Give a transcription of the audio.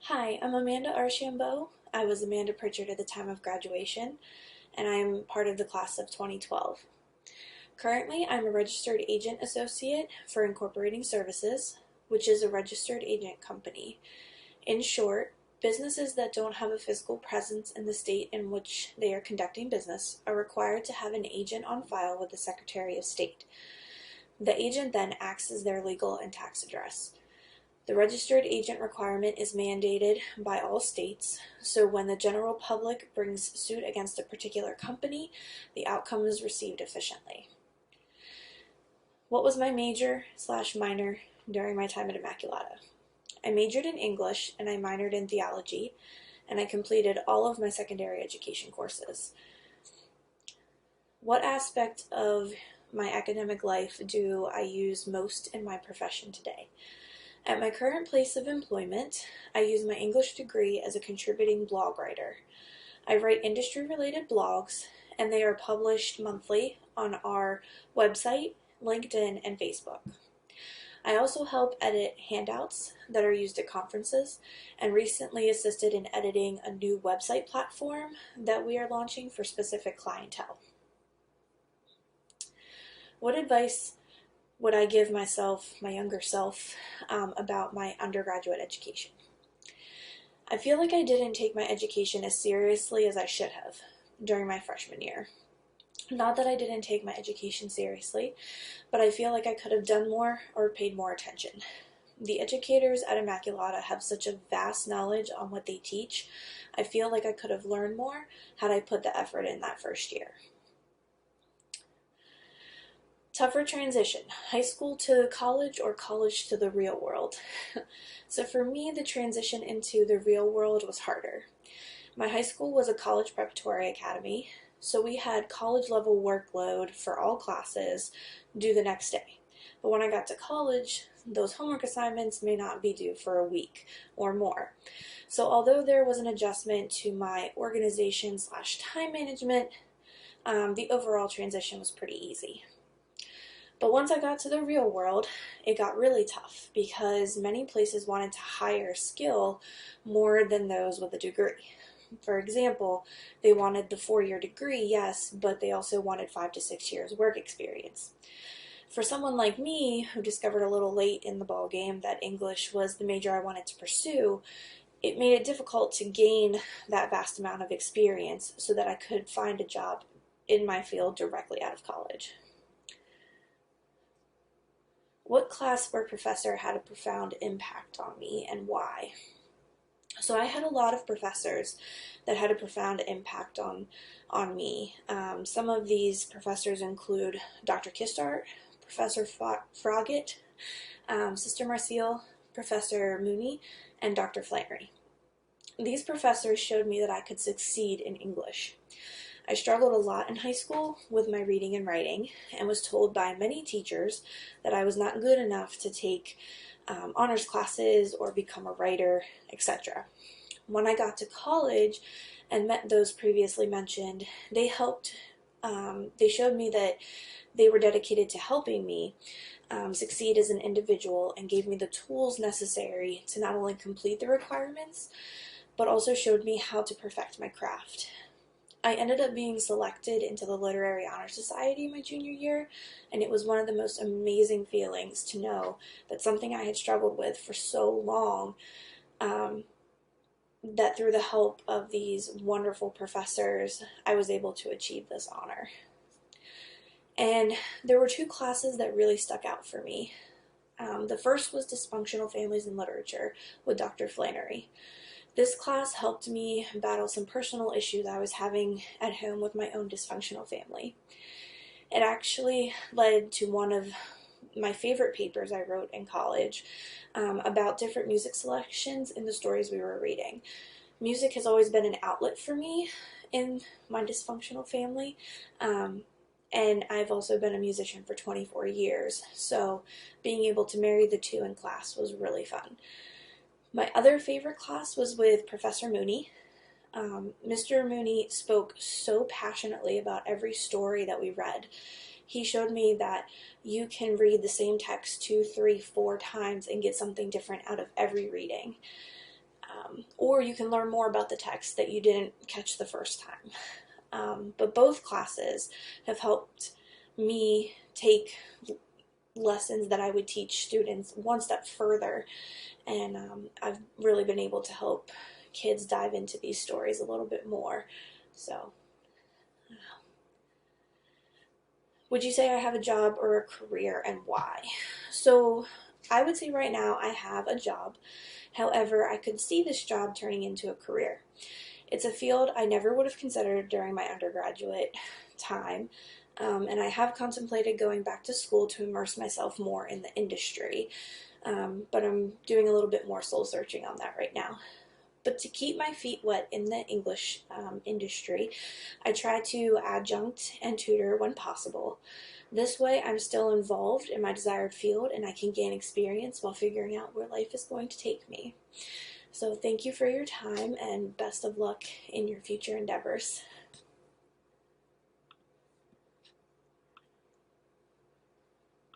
Hi, I'm Amanda Archambault. I was Amanda Pritchard at the time of graduation, and I'm part of the class of 2012. Currently, I'm a registered agent associate for Incorporating Services, which is a registered agent company. In short, businesses that don't have a physical presence in the state in which they are conducting business are required to have an agent on file with the Secretary of State. The agent then acts as their legal and tax address. The registered agent requirement is mandated by all states, so when the general public brings suit against a particular company, the outcome is received efficiently. What was my major/minor during my time at Immaculata? I majored in English and I minored in theology, and I completed all of my secondary education courses. What aspect of my academic life do I use most in my profession today? At my current place of employment, I use my English degree as a contributing blog writer. I write industry-related blogs, and they are published monthly on our website, LinkedIn, and Facebook. I also help edit handouts that are used at conferences, and recently assisted in editing a new website platform that we are launching for specific clientele. What advice would I give myself, my younger self, about my undergraduate education? I feel like I didn't take my education as seriously as I should have during my freshman year. Not that I didn't take my education seriously, but I feel like I could have done more or paid more attention. The educators at Immaculata have such a vast knowledge on what they teach. I feel like I could have learned more had I put the effort in that first year. Tougher transition, high school to college or college to the real world. So for me, the transition into the real world was harder. My high school was a college preparatory academy, so we had college level workload for all classes due the next day. But when I got to college, those homework assignments may not be due for a week or more. So although there was an adjustment to my organization/time management, the overall transition was pretty easy. But once I got to the real world, it got really tough because many places wanted to hire skill more than those with a degree. For example, they wanted the 4-year degree, yes, but they also wanted 5 to 6 years work experience. For someone like me, who discovered a little late in the ball game that English was the major I wanted to pursue, it made it difficult to gain that vast amount of experience so that I could find a job in my field directly out of college. What class or professor had a profound impact on me and why? So I had a lot of professors that had a profound impact on me. Some of these professors include Dr. Kistart, Professor Froggatt, Sister Marcial, Professor Mooney, and Dr. Flannery. These professors showed me that I could succeed in English. I struggled a lot in high school with my reading and writing and was told by many teachers that I was not good enough to take honors classes or become a writer, etc. When I got to college and met those previously mentioned, they showed me that they were dedicated to helping me succeed as an individual and gave me the tools necessary to not only complete the requirements, but also showed me how to perfect my craft. I ended up being selected into the Literary Honor Society my junior year, and it was one of the most amazing feelings to know that something I had struggled with for so long, that through the help of these wonderful professors, I was able to achieve this honor. And there were 2 classes that really stuck out for me. The first was Dysfunctional Families in Literature with Dr. Flannery. This class helped me battle some personal issues I was having at home with my own dysfunctional family. It actually led to one of my favorite papers I wrote in college about different music selections in the stories we were reading. Music has always been an outlet for me in my dysfunctional family, and I've also been a musician for 24 years, so being able to marry the 2 in class was really fun. My other favorite class was with Professor Mooney. Mr. Mooney spoke so passionately about every story that we read. He showed me that you can read the same text 2, 3, 4 times and get something different out of every reading. or you can learn more about the text that you didn't catch the first time. But both classes have helped me take lessons that I would teach students one step further, and I've really been able to help kids dive into these stories a little bit more. So, would you say I have a job or a career, and why? So, I would say right now I have a job. However, I could see this job turning into a career. It's a field I never would have considered during my undergraduate time, and I have contemplated going back to school to immerse myself more in the industry, but I'm doing a little bit more soul searching on that right now. But to keep my feet wet in the English industry, I try to adjunct and tutor when possible. This way, I'm still involved in my desired field and I can gain experience while figuring out where life is going to take me. So, thank you for your time and best of luck in your future endeavors.